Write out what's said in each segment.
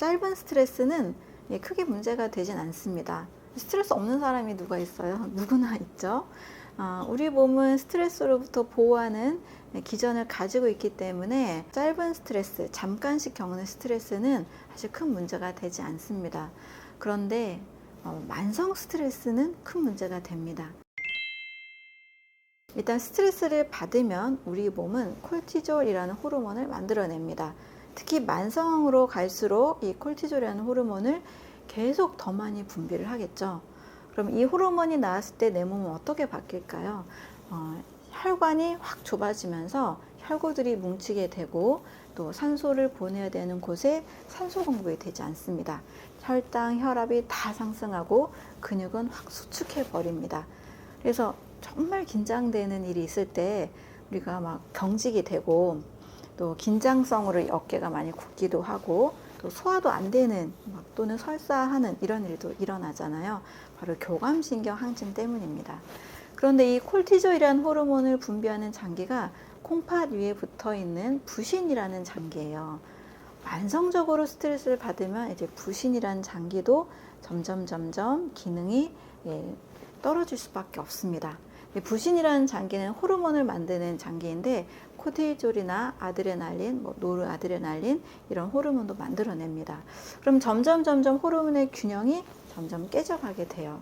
짧은 스트레스는 크게 문제가 되진 않습니다. 스트레스 없는 사람이 누가 있어요? 누구나 있죠. 우리 몸은 스트레스로부터 보호하는 기전을 가지고 있기 때문에 짧은 스트레스, 잠깐씩 겪는 스트레스는 사실 큰 문제가 되지 않습니다. 그런데 만성 스트레스는 큰 문제가 됩니다. 일단 스트레스를 받으면 우리 몸은 콜티졸이라는 호르몬을 만들어냅니다. 특히 만성으로 갈수록 이 콜티졸이라는 호르몬을 계속 더 많이 분비를 하겠죠. 그럼 이 호르몬이 나왔을 때 내 몸은 어떻게 바뀔까요? 혈관이 확 좁아지면서 혈구들이 뭉치게 되고 또 산소를 보내야 되는 곳에 산소 공급이 되지 않습니다. 혈당, 혈압이 다 상승하고 근육은 확 수축해 버립니다. 그래서 정말 긴장되는 일이 있을 때 우리가 막 경직이 되고 또 긴장성으로 어깨가 많이 굽기도 하고 또 소화도 안 되는 또는 설사하는 이런 일도 일어나잖아요. 바로 교감신경 항진 때문입니다. 그런데 이 콜티졸이라는 호르몬을 분비하는 장기가 콩팥 위에 붙어 있는 부신이라는 장기예요. 만성적으로 스트레스를 받으면 이제 부신이라는 장기도 점점 기능이 떨어질 수밖에 없습니다. 부신이라는 장기는 호르몬을 만드는 장기인데 코티졸이나 아드레날린, 노르아드레날린 이런 호르몬도 만들어냅니다. 그럼 점점 호르몬의 균형이 점점 깨져가게 돼요.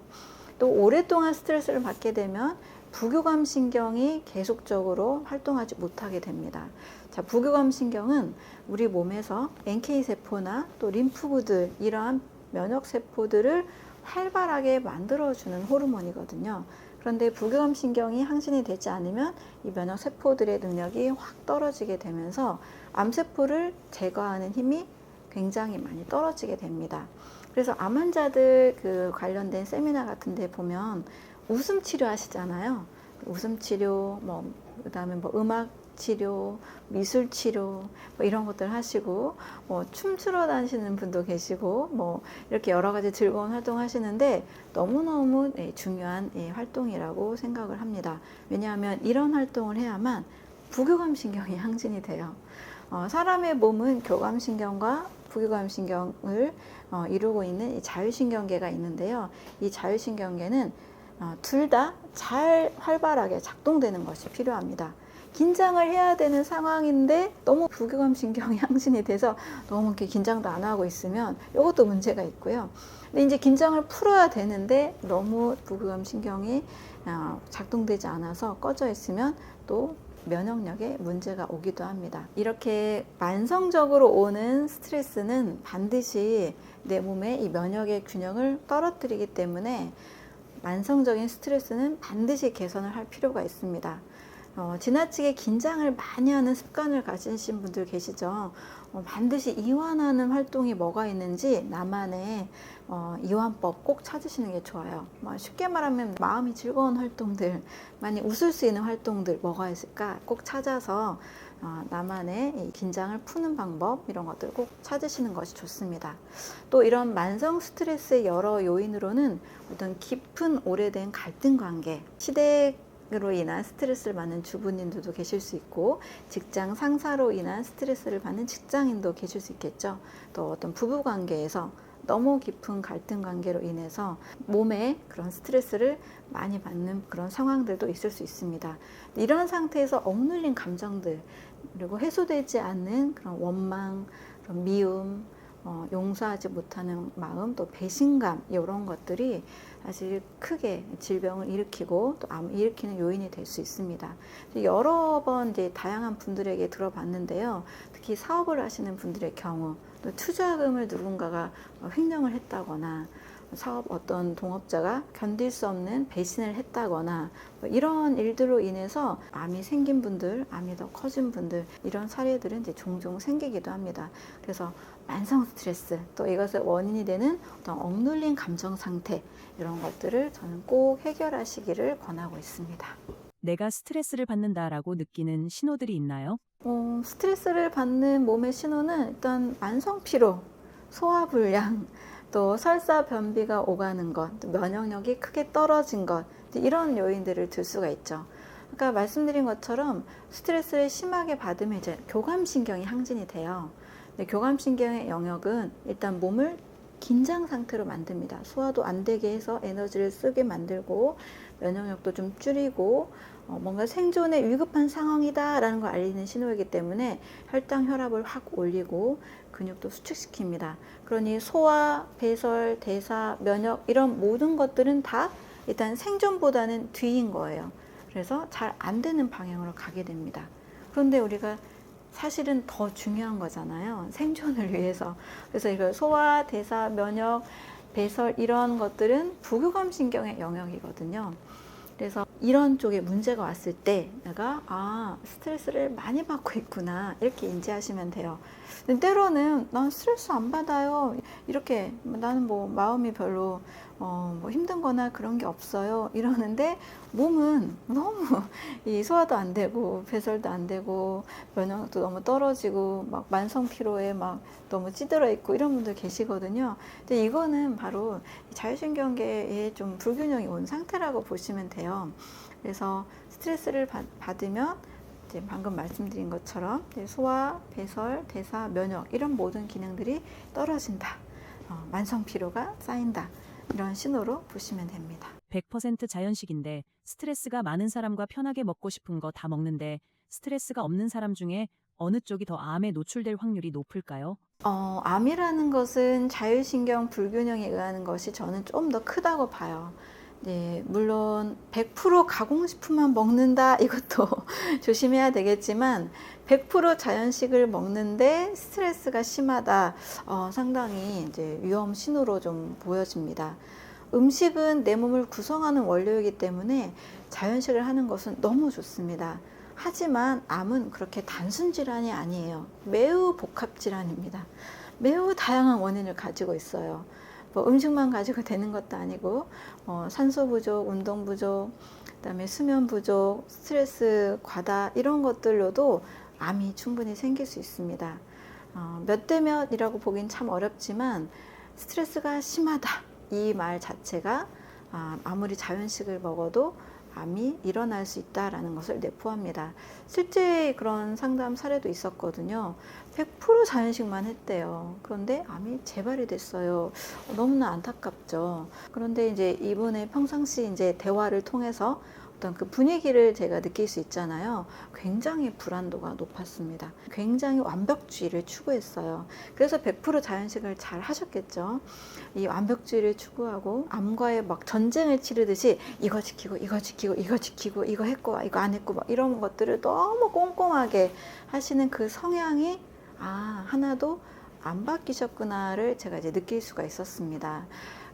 또 오랫동안 스트레스를 받게 되면 부교감 신경이 계속적으로 활동하지 못하게 됩니다. 자, 부교감 신경은 우리 몸에서 NK 세포나 또 림프구들 이러한 면역 세포들을 활발하게 만들어주는 호르몬이거든요. 그런데 부교감 신경이 항진이 되지 않으면 이 면역 세포들의 능력이 확 떨어지게 되면서 암세포를 제거하는 힘이 굉장히 많이 떨어지게 됩니다. 그래서 암 환자들 관련된 세미나 같은 데 보면 웃음 치료 하시잖아요. 웃음 치료, 그다음에 음악 치료, 미술 치료 이런 것들 하시고 춤추러 다니시는 분도 계시고 이렇게 여러 가지 즐거운 활동 하시는데 너무너무 중요한 활동이라고 생각을 합니다. 왜냐하면 이런 활동을 해야만 부교감 신경이 항진이 돼요. 사람의 몸은 교감 신경과 부교감 신경을 이루고 있는 이 자율신경계가 있는데요. 이 자율신경계는 둘 다 잘 활발하게 작동되는 것이 필요합니다. 긴장을 해야 되는 상황인데 너무 부교감 신경이 항진이 돼서 너무 이렇게 긴장도 안 하고 있으면 이것도 문제가 있고요. 근데 이제 긴장을 풀어야 되는데 너무 부교감 신경이 작동되지 않아서 꺼져 있으면 또 면역력에 문제가 오기도 합니다. 이렇게 만성적으로 오는 스트레스는 반드시 내 몸의 이 면역의 균형을 떨어뜨리기 때문에 만성적인 스트레스는 반드시 개선을 할 필요가 있습니다. 지나치게 긴장을 많이 하는 습관을 가지신 분들 계시죠. 반드시 이완하는 활동이 뭐가 있는지 나만의 이완법 꼭 찾으시는 게 좋아요. 쉽게 말하면 마음이 즐거운 활동들, 많이 웃을 수 있는 활동들 뭐가 있을까 꼭 찾아서 나만의 이 긴장을 푸는 방법 이런 것들 꼭 찾으시는 것이 좋습니다. 또 이런 만성 스트레스의 여러 요인으로는 어떤 깊은 오래된 갈등 관계, 시댁으로 인한 스트레스를 받는 주부님들도 계실 수 있고 직장 상사로 인한 스트레스를 받는 직장인도 계실 수 있겠죠. 또 어떤 부부 관계에서 너무 깊은 갈등 관계로 인해서 몸에 그런 스트레스를 많이 받는 그런 상황들도 있을 수 있습니다. 이런 상태에서 억눌린 감정들 그리고 해소되지 않는 그런 원망, 그런 미움, 용서하지 못하는 마음, 또 배신감 이런 것들이 사실 크게 질병을 일으키고 또 암을 일으키는 요인이 될 수 있습니다. 여러 번 이제 다양한 분들에게 들어봤는데요. 특히 사업을 하시는 분들의 경우 또 투자금을 누군가가 횡령을 했다거나 사업 어떤 동업자가 견딜 수 없는 배신을 했다거나 이런 일들로 인해서 암이 생긴 분들, 암이 더 커진 분들 이런 사례들은 이제 종종 생기기도 합니다. 그래서 만성 스트레스 또 이것의 원인이 되는 어떤 억눌린 감정 상태 이런 것들을 저는 꼭 해결하시기를 권하고 있습니다. 내가 스트레스를 받는다라고 느끼는 신호들이 있나요? 스트레스를 받는 몸의 신호는 일단 만성 피로, 소화불량, 또 설사 변비가 오가는 것, 또 면역력이 크게 떨어진 것 이런 요인들을 들 수가 있죠. 아까 말씀드린 것처럼 스트레스를 심하게 받으면 이제 교감신경이 항진이 돼요. 교감신경의 영역은 일단 몸을 긴장 상태로 만듭니다. 소화도 안 되게 해서 에너지를 쓰게 만들고 면역력도 좀 줄이고 뭔가 생존에 위급한 상황이다라는 걸 알리는 신호이기 때문에 혈당, 혈압을 확 올리고 근육도 수축시킵니다. 그러니 소화, 배설, 대사, 면역 이런 모든 것들은 다 일단 생존보다는 뒤인 거예요. 그래서 잘 안 되는 방향으로 가게 됩니다. 그런데 우리가 사실은 더 중요한 거잖아요. 생존을 위해서. 그래서 이거 소화, 대사, 면역, 배설 이런 것들은 부교감신경의 영역이거든요. 그래서 이런 쪽에 문제가 왔을 때 내가 스트레스를 많이 받고 있구나 이렇게 인지하시면 돼요. 근데 때로는 난 스트레스 안 받아요. 이렇게 나는 뭐 마음이 별로 뭐 힘든 거나 그런 게 없어요. 이러는데 몸은 너무 이 소화도 안 되고 배설도 안 되고 면역도 너무 떨어지고 막 만성 피로에 막 너무 찌들어 있고 이런 분들 계시거든요. 근데 이거는 바로 자율신경계에 좀 불균형이 온 상태라고 보시면 돼요. 그래서 스트레스를 받으면 이제 방금 말씀드린 것처럼 소화, 배설, 대사, 면역 이런 모든 기능들이 떨어진다. 만성 피로가 쌓인다. 이런 신호로 보시면 됩니다. 100% 자연식인데 스트레스가 많은 사람과 편하게 먹고 싶은 거 다 먹는데 스트레스가 없는 사람 중에 어느 쪽이 더 암에 노출될 확률이 높을까요? 암이라는 것은 자율신경 불균형에 의한 것이 저는 좀 더 크다고 봐요. 네, 물론 100% 가공식품만 먹는다 이것도 조심해야 되겠지만 100% 자연식을 먹는데 스트레스가 심하다, 상당히 이제 위험 신호로 좀 보여집니다. 음식은 내 몸을 구성하는 원료이기 때문에 자연식을 하는 것은 너무 좋습니다. 하지만 암은 그렇게 단순 질환이 아니에요. 매우 복합 질환입니다. 매우 다양한 원인을 가지고 있어요. 뭐 음식만 가지고 되는 것도 아니고 산소 부족, 운동 부족, 그다음에 수면 부족, 스트레스 과다 이런 것들로도 암이 충분히 생길 수 있습니다. 몇 대 몇이라고 보긴 참 어렵지만 스트레스가 심하다 이 말 자체가 아무리 자연식을 먹어도 암이 일어날 수 있다라는 것을 내포합니다. 실제 그런 상담 사례도 있었거든요. 100% 자연식만 했대요. 그런데 암이 재발이 됐어요. 너무나 안타깝죠. 그런데 이제 이분의 평상시 이제 대화를 통해서 어떤 그 분위기를 제가 느낄 수 있잖아요. 굉장히 불안도가 높았습니다. 굉장히 완벽주의를 추구했어요. 그래서 100% 자연식을 잘 하셨겠죠. 이 완벽주의를 추구하고 암과의 막 전쟁을 치르듯이 이거 지키고 이거 지키고 이거 지키고 이거 했고 이거 안 했고 막 이런 것들을 너무 꼼꼼하게 하시는 그 성향이 하나도 안 바뀌셨구나를 제가 이제 느낄 수가 있었습니다.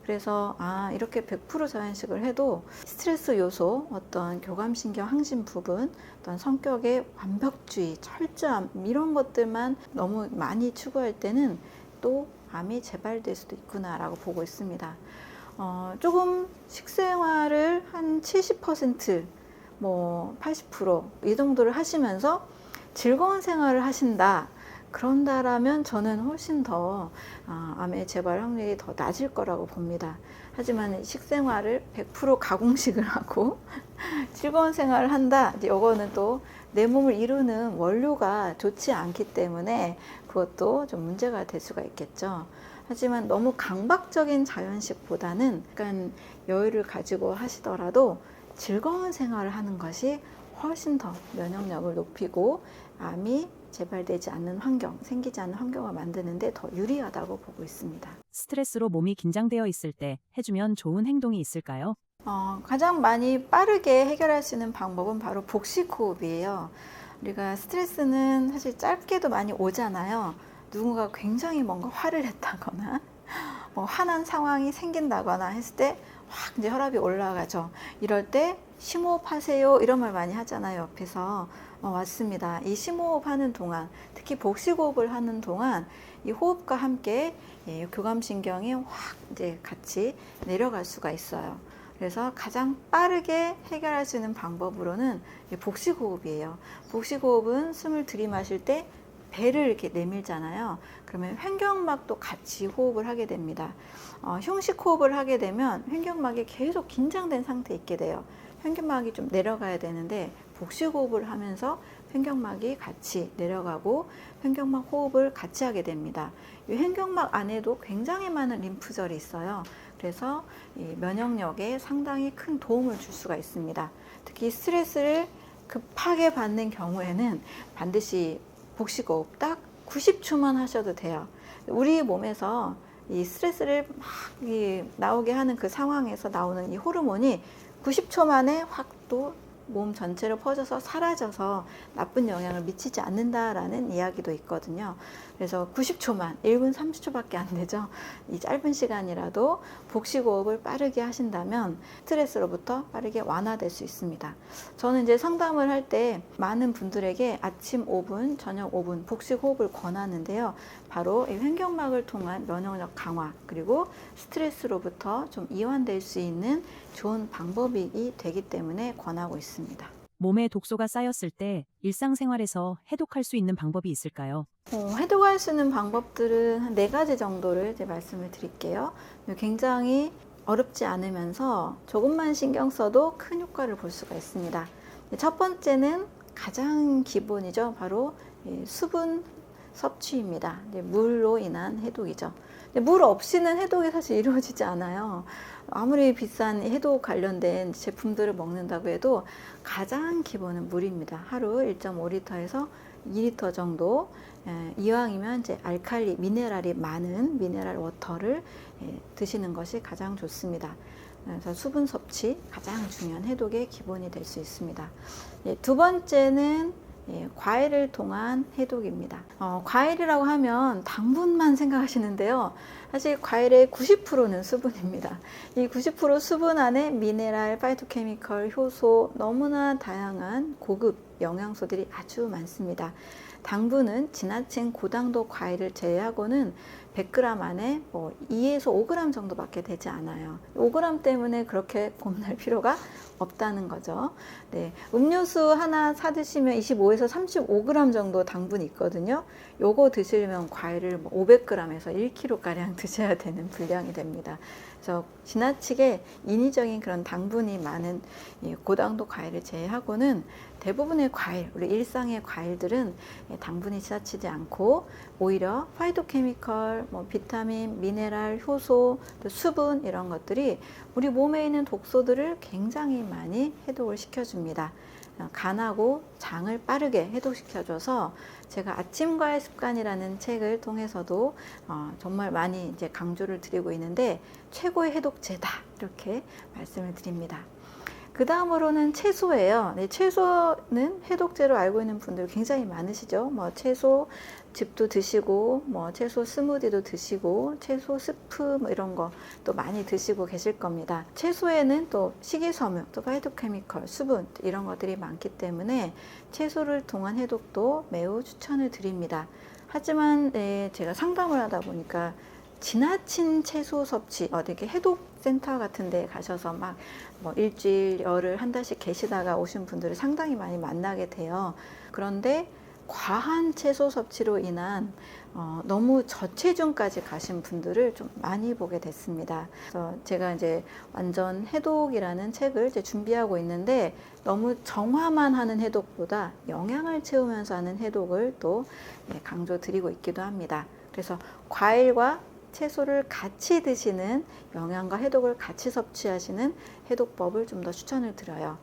그래서 이렇게 100% 자연식을 해도 스트레스 요소, 어떤 교감신경 항진 부분, 어떤 성격의 완벽주의, 철저함 이런 것들만 너무 많이 추구할 때는 또 암이 재발될 수도 있구나라고 보고 있습니다. 조금 식생활을 한 70%, 뭐 80% 이 정도를 하시면서 즐거운 생활을 하신다. 그런다라면 저는 훨씬 더 암의 재발 확률이 더 낮을 거라고 봅니다. 하지만 식생활을 100% 가공식을 하고 즐거운 생활을 한다. 이거는 또 내 몸을 이루는 원료가 좋지 않기 때문에 그것도 좀 문제가 될 수가 있겠죠. 하지만 너무 강박적인 자연식보다는 약간 여유를 가지고 하시더라도 즐거운 생활을 하는 것이 훨씬 더 면역력을 높이고 암이 재발되지 않는 환경, 생기지 않는 환경을 만드는데 더 유리하다고 보고 있습니다. 스트레스로 몸이 긴장되어 있을 때 해주면 좋은 행동이 있을까요? 가장 많이 빠르게 해결할 수 있는 방법은 바로 복식호흡이에요. 우리가 스트레스는 사실 짧게도 많이 오잖아요. 누군가 굉장히 뭔가 화를 냈다거나 화난 상황이 생긴다거나 했을 때 확 이제 혈압이 올라가죠. 이럴 때 심호흡하세요 이런 말 많이 하잖아요. 옆에서 맞습니다. 이 심호흡 하는 동안, 특히 복식호흡을 하는 동안 이 호흡과 함께 교감신경이 확 이제 같이 내려갈 수가 있어요. 그래서 가장 빠르게 해결할 수 있는 방법으로는 복식호흡이에요. 복식호흡은 숨을 들이마실 때 배를 이렇게 내밀잖아요. 그러면 횡격막도 같이 호흡을 하게 됩니다. 흉식 호흡을 하게 되면 횡격막이 계속 긴장된 상태에 있게 돼요. 횡격막이 좀 내려가야 되는데 복식 호흡을 하면서 횡격막이 같이 내려가고 횡격막 호흡을 같이 하게 됩니다. 이 횡격막 안에도 굉장히 많은 림프절이 있어요. 그래서 이 면역력에 상당히 큰 도움을 줄 수가 있습니다. 특히 스트레스를 급하게 받는 경우에는 반드시 복식호흡 딱 90초만 하셔도 돼요. 우리 몸에서 이 스트레스를 막 나오게 하는 그 상황에서 나오는 이 호르몬이 90초 만에 확 또 몸 전체로 퍼져서 사라져서 나쁜 영향을 미치지 않는다라는 이야기도 있거든요. 그래서 90초만, 1분 30초밖에 안 되죠. 이 짧은 시간이라도 복식호흡을 빠르게 하신다면 스트레스로부터 빠르게 완화될 수 있습니다. 저는 이제 상담을 할 때 많은 분들에게 아침 5분, 저녁 5분 복식호흡을 권하는데요. 바로 이 횡격막을 통한 면역력 강화, 그리고 스트레스로부터 좀 이완될 수 있는 좋은 방법이 되기 때문에 권하고 있습니다. 몸에 독소가 쌓였을 때 일상생활에서 해독할 수 있는 방법이 있을까요? 해독할 수 있는 방법들은 한 4가지 정도를 이제 말씀을 드릴게요. 굉장히 어렵지 않으면서 조금만 신경 써도 큰 효과를 볼 수가 있습니다. 첫 번째는 가장 기본이죠. 바로 수분 섭취입니다. 물로 인한 해독이죠. 물 없이는 해독이 사실 이루어지지 않아요. 아무리 비싼 해독 관련된 제품들을 먹는다고 해도 가장 기본은 물입니다. 하루 1.5리터에서 2리터 정도, 이왕이면 이제 알칼리, 미네랄이 많은 미네랄 워터를 드시는 것이 가장 좋습니다. 그래서 수분 섭취 가장 중요한 해독의 기본이 될 수 있습니다. 두 번째는 과일을 통한 해독입니다. 과일이라고 하면 당분만 생각하시는데요. 사실 과일의 90%는 수분입니다. 이 90% 수분 안에 미네랄, 파이토케미컬, 효소, 너무나 다양한 고급 영양소들이 아주 많습니다. 당분은 지나친 고당도 과일을 제외하고는 100g 안에 2에서 5g 정도밖에 되지 않아요. 5g 때문에 그렇게 고민할 필요가 없다는 거죠. 네, 음료수 하나 사 드시면 25에서 35g 정도 당분이 있거든요. 요거 드시려면 과일을 500g에서 1kg가량 드셔야 되는 분량이 됩니다. 그래서 지나치게 인위적인 그런 당분이 많은 고당도 과일을 제외하고는 대부분의 과일, 우리 일상의 과일들은 당분이 지나치지 않고 오히려 파이토케미컬, 비타민, 미네랄, 효소, 또 수분 이런 것들이 우리 몸에 있는 독소들을 굉장히 많이 해독을 시켜줍니다. 간하고 장을 빠르게 해독시켜줘서 제가 아침과의 습관이라는 책을 통해서도 정말 많이 이제 강조를 드리고 있는데 최고의 해독제다 이렇게 말씀을 드립니다. 그 다음으로는 채소예요. 네, 채소는 해독제로 알고 있는 분들 굉장히 많으시죠. 채소 즙도 드시고, 채소 스무디도 드시고, 채소 스프 이런 거 또 많이 드시고 계실 겁니다. 채소에는 또 식이섬유, 또 파이토케미컬, 수분 이런 것들이 많기 때문에 채소를 통한 해독도 매우 추천을 드립니다. 하지만 제가 상담을 하다 보니까 지나친 채소 섭취, 이렇게 해독센터 같은 데 가셔서 막 일주일, 열흘, 한 달씩 계시다가 오신 분들을 상당히 많이 만나게 돼요. 그런데 과한 채소 섭취로 인한 너무 저체중까지 가신 분들을 좀 많이 보게 됐습니다. 그래서 제가 이제 완전 해독이라는 책을 이제 준비하고 있는데 너무 정화만 하는 해독보다 영양을 채우면서 하는 해독을 또 강조드리고 있기도 합니다. 그래서 과일과 채소를 같이 드시는 영양과 해독을 같이 섭취하시는 해독법을 좀 더 추천을 드려요.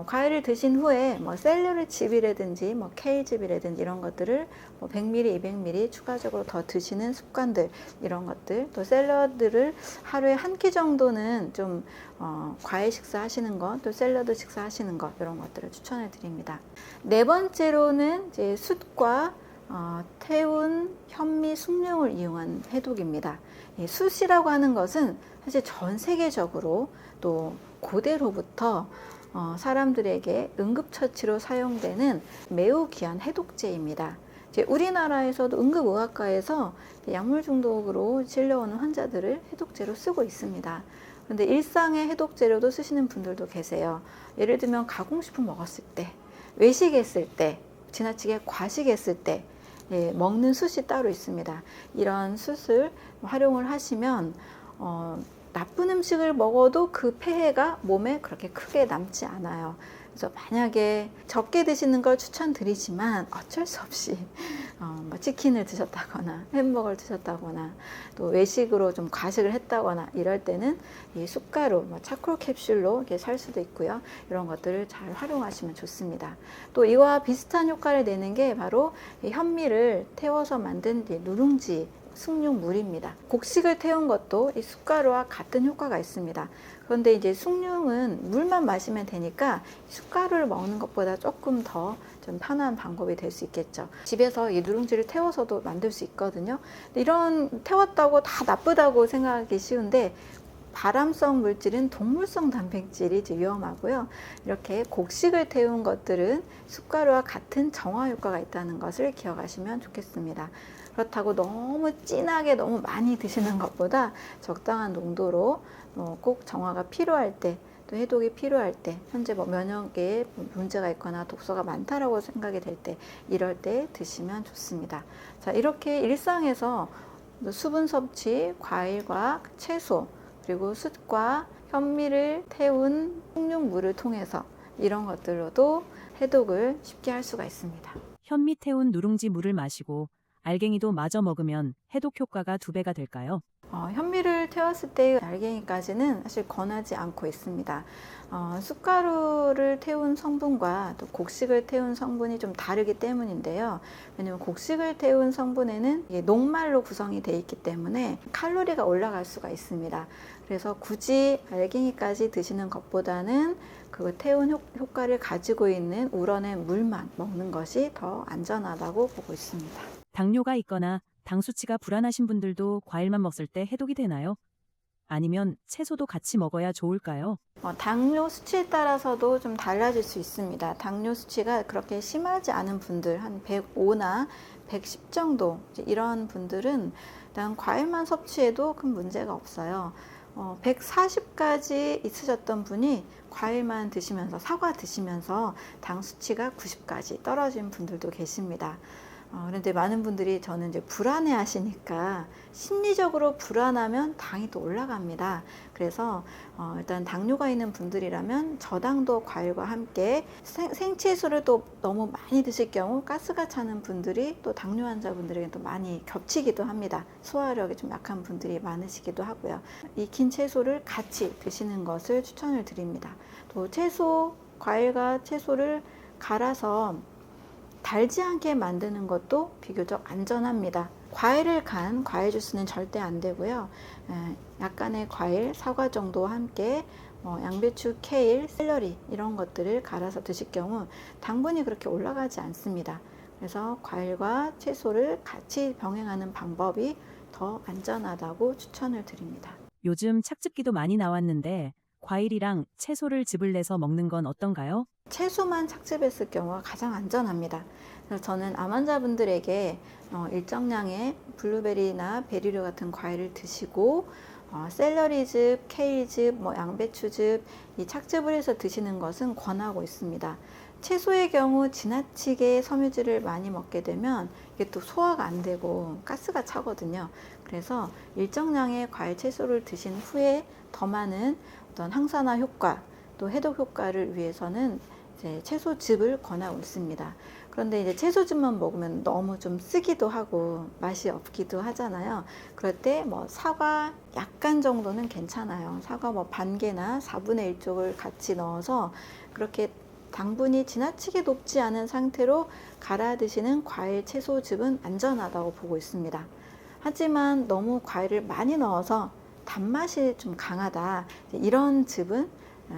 과일을 드신 후에 샐러리 즙이라든지 케일즙이라든지 이런 것들을 100ml, 200ml 추가적으로 더 드시는 습관들 이런 것들, 또 샐러드를 하루에 한 끼 정도는 좀 과일 식사하시는 것, 또 샐러드 식사하시는 것 이런 것들을 추천을 드립니다. 네 번째로는 이제 숯과 태운, 현미, 숭늉을 이용한 해독입니다. 숯이라고 하는 것은 사실 전 세계적으로 또 고대로부터 사람들에게 응급처치로 사용되는 매우 귀한 해독제입니다. 우리나라에서도 응급의학과에서 약물 중독으로 실려오는 환자들을 해독제로 쓰고 있습니다. 그런데 일상의 해독제로도 쓰시는 분들도 계세요. 예를 들면 가공식품 먹었을 때, 외식했을 때, 지나치게 과식했을 때 먹는 숯이 따로 있습니다. 이런 숯을 활용을 하시면 나쁜 음식을 먹어도 그 폐해가 몸에 그렇게 크게 남지 않아요. 그래서 만약에 적게 드시는 걸 추천드리지만 어쩔 수 없이 뭐 치킨을 드셨다거나 햄버거를 드셨다거나 또 외식으로 좀 과식을 했다거나 이럴 때는 이 숟가루, 뭐 차콜 캡슐로 이렇게 살 수도 있고요. 이런 것들을 잘 활용하시면 좋습니다. 또 이와 비슷한 효과를 내는 게 바로 이 현미를 태워서 만든 이 누룽지 숭늉물입니다. 곡식을 태운 것도 이 숟가루와 같은 효과가 있습니다. 그런데 이제 숭늉은 물만 마시면 되니까 숟가루를 먹는 것보다 조금 더 좀 편한 방법이 될 수 있겠죠. 집에서 이 누룽지를 태워서도 만들 수 있거든요. 이런 태웠다고 다 나쁘다고 생각하기 쉬운데 발암성 물질은 동물성 단백질이 위험하고요. 이렇게 곡식을 태운 것들은 숟가루와 같은 정화 효과가 있다는 것을 기억하시면 좋겠습니다. 그렇다고 너무 진하게 너무 많이 드시는 것보다 적당한 농도로 꼭 정화가 필요할 때, 또 해독이 필요할 때, 현재 뭐 면역에 문제가 있거나 독소가 많다라고 생각이 될 때, 이럴 때 드시면 좋습니다. 자, 이렇게 일상에서 수분 섭취, 과일과 채소, 그리고 숯과 현미를 태운 숭늉물을 통해서 이런 것들로도 해독을 쉽게 할 수가 있습니다. 현미 태운 누룽지 물을 마시고 알갱이도 마저 먹으면 해독 효과가 2배가 될까요? 현미를 태웠을 때 알갱이까지는 사실 권하지 않고 있습니다. 숟가루를 태운 성분과 또 곡식을 태운 성분이 좀 다르기 때문인데요. 왜냐하면 곡식을 태운 성분에는 녹말로 구성이 되어 있기 때문에 칼로리가 올라갈 수가 있습니다. 그래서 굳이 알갱이까지 드시는 것보다는 그 태운 효과를 가지고 있는 우러낸 물만 먹는 것이 더 안전하다고 보고 있습니다. 당뇨가 있거나 당 수치가 불안하신 분들도 과일만 먹을 때 해독이 되나요? 아니면 채소도 같이 먹어야 좋을까요? 당뇨 수치에 따라서도 좀 달라질 수 있습니다. 당뇨 수치가 그렇게 심하지 않은 분들, 한 105나 110 정도, 이런 분들은 일단 과일만 섭취해도 큰 문제가 없어요. 140까지 있으셨던 분이 과일만 드시면서, 사과 드시면서 당 수치가 90까지 떨어진 분들도 계십니다. 그런데 많은 분들이 저는 이제 불안해 하시니까 심리적으로 불안하면 당이 또 올라갑니다. 그래서 일단 당뇨가 있는 분들이라면 저당도 과일과 함께 생채소를 또 너무 많이 드실 경우 가스가 차는 분들이 또 당뇨 환자분들에게 또 많이 겹치기도 합니다. 소화력이 좀 약한 분들이 많으시기도 하고요. 익힌 채소를 같이 드시는 것을 추천을 드립니다. 또 채소, 과일과 채소를 갈아서 달지 않게 만드는 것도 비교적 안전합니다. 과일을 간 과일 주스는 절대 안 되고요. 약간의 과일, 사과 정도와 함께 양배추, 케일, 샐러리 이런 것들을 갈아서 드실 경우 당분이 그렇게 올라가지 않습니다. 그래서 과일과 채소를 같이 병행하는 방법이 더 안전하다고 추천을 드립니다. 요즘 착즙기도 많이 나왔는데 과일이랑 채소를 즙을 내서 먹는 건 어떤가요? 채소만 착즙했을 경우가 가장 안전합니다. 그래서 저는 암 환자분들에게 일정량의 블루베리나 베리류 같은 과일을 드시고 샐러리즙, 케일즙, 양배추즙 이 착즙을 해서 드시는 것은 권하고 있습니다. 채소의 경우 지나치게 섬유질을 많이 먹게 되면 이게 또 소화가 안 되고 가스가 차거든요. 그래서 일정량의 과일, 채소를 드신 후에 더 많은 어떤 항산화 효과, 또 해독 효과를 위해서는 이제 채소즙을 권하고 있습니다. 그런데 이제 채소즙만 먹으면 너무 좀 쓰기도 하고 맛이 없기도 하잖아요. 그럴 때 사과 약간 정도는 괜찮아요. 사과 반 개나 4분의 1 쪽을 같이 넣어서 그렇게 당분이 지나치게 높지 않은 상태로 갈아 드시는 과일, 채소즙은 안전하다고 보고 있습니다. 하지만 너무 과일을 많이 넣어서 단맛이 좀 강하다, 이런 즙은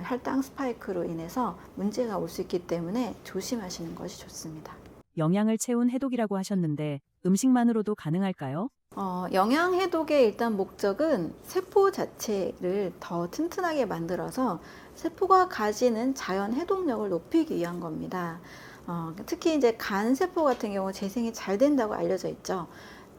혈당 스파이크로 인해서 문제가 올 수 있기 때문에 조심하시는 것이 좋습니다. 영양을 채운 해독이라고 하셨는데 음식만으로도 가능할까요? 영양 해독의 일단 목적은 세포 자체를 더 튼튼하게 만들어서 세포가 가지는 자연 해독력을 높이기 위한 겁니다. 특히 이제 간 세포 같은 경우 재생이 잘 된다고 알려져 있죠.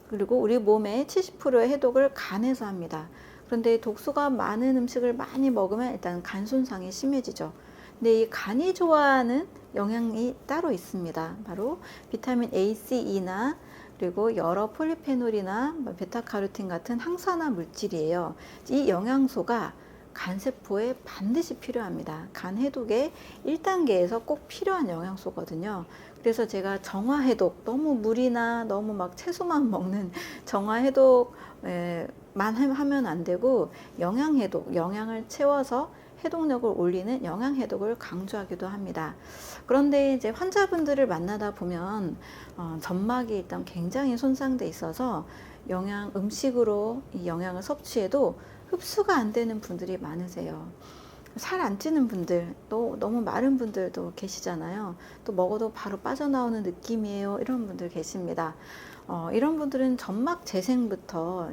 그리고 우리 몸의 70%의 해독을 간에서 합니다. 그런데 독소가 많은 음식을 많이 먹으면 일단 간 손상이 심해지죠. 근데 이 간이 좋아하는 영양이 따로 있습니다. 바로 비타민 A, C, E나 그리고 여러 폴리페놀이나 베타카로틴 같은 항산화 물질이에요. 이 영양소가 간세포에 반드시 필요합니다. 간 해독의 1단계에서 꼭 필요한 영양소거든요. 그래서 제가 정화 해독, 너무 물이나 너무 막 채소만 먹는 정화 해독만 하면 안 되고 영양 해독, 영양을 채워서 해독력을 올리는 영양 해독을 강조하기도 합니다. 그런데 이제 환자분들을 만나다 보면 점막이 일단 굉장히 손상돼 있어서 음식으로 이 영양을 섭취해도 흡수가 안 되는 분들이 많으세요. 살 안 찌는 분들, 또 너무 마른 분들도 계시잖아요. 또 먹어도 바로 빠져나오는 느낌이에요. 이런 분들 계십니다. 이런 분들은 점막 재생부터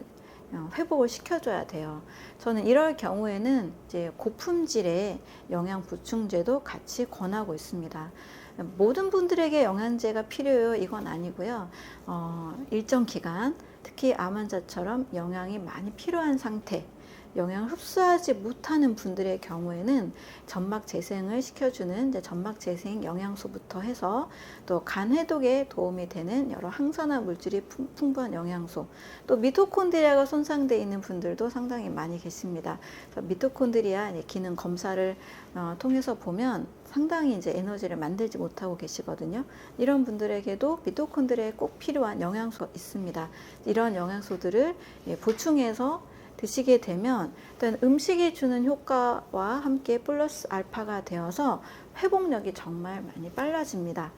회복을 시켜줘야 돼요. 저는 이럴 경우에는 이제 고품질의 영양 보충제도 같이 권하고 있습니다. 모든 분들에게 영양제가 필요해요. 이건 아니고요. 일정 기간, 특히 암 환자처럼 영양이 많이 필요한 상태, 영양을 흡수하지 못하는 분들의 경우에는 점막 재생을 시켜주는 점막 재생 영양소부터 해서 또 간 해독에 도움이 되는 여러 항산화 물질이 풍부한 영양소, 또 미토콘드리아가 손상되어 있는 분들도 상당히 많이 계십니다. 그래서 미토콘드리아 기능 검사를 통해서 보면 상당히 이제 에너지를 만들지 못하고 계시거든요. 이런 분들에게도 미토콘드리아에 꼭 필요한 영양소 있습니다. 이런 영양소들을 보충해서 드시게 되면 일단 음식이 주는 효과와 함께 플러스 알파가 되어서 회복력이 정말 많이 빨라집니다.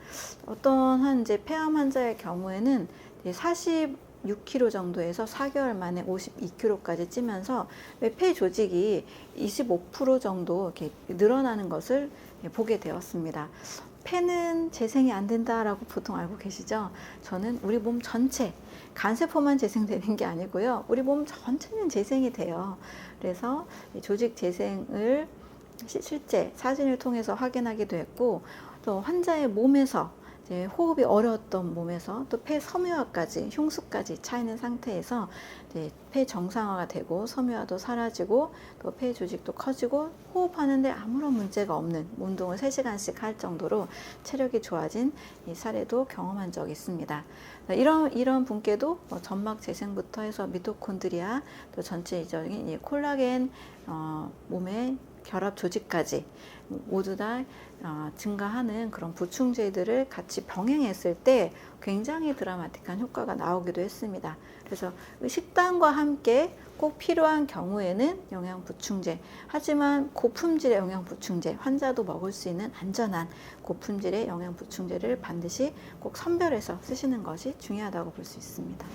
어떤 이제 폐암 환자의 경우에는 46kg 정도에서 4개월 만에 52kg까지 찌면서 폐 조직이 25% 정도 이렇게 늘어나는 것을 보게 되었습니다. 폐는 재생이 안 된다라고 보통 알고 계시죠? 저는 우리 몸 전체, 간세포만 재생되는 게 아니고요. 우리 몸 전체는 재생이 돼요. 그래서 조직 재생을 실제 사진을 통해서 확인하기도 했고, 또 환자의 몸에서 이제 호흡이 어려웠던 몸에서 또 폐 섬유화까지, 흉수까지 차 있는 상태에서 이제 폐 정상화가 되고 섬유화도 사라지고 또 폐 조직도 커지고 호흡하는데 아무런 문제가 없는, 운동을 3시간씩 할 정도로 체력이 좋아진 이 사례도 경험한 적이 있습니다. 이런 분께도 점막 재생부터 해서 미토콘드리아, 또 전체적인 이 콜라겐, 몸의 결합 조직까지 모두 다 증가하는 그런 보충제들을 같이 병행했을 때 굉장히 드라마틱한 효과가 나오기도 했습니다. 그래서 식단과 함께 꼭 필요한 경우에는 영양 보충제, 하지만 고품질의 영양 보충제, 환자도 먹을 수 있는 안전한 고품질의 영양 보충제를 반드시 꼭 선별해서 쓰시는 것이 중요하다고 볼 수 있습니다.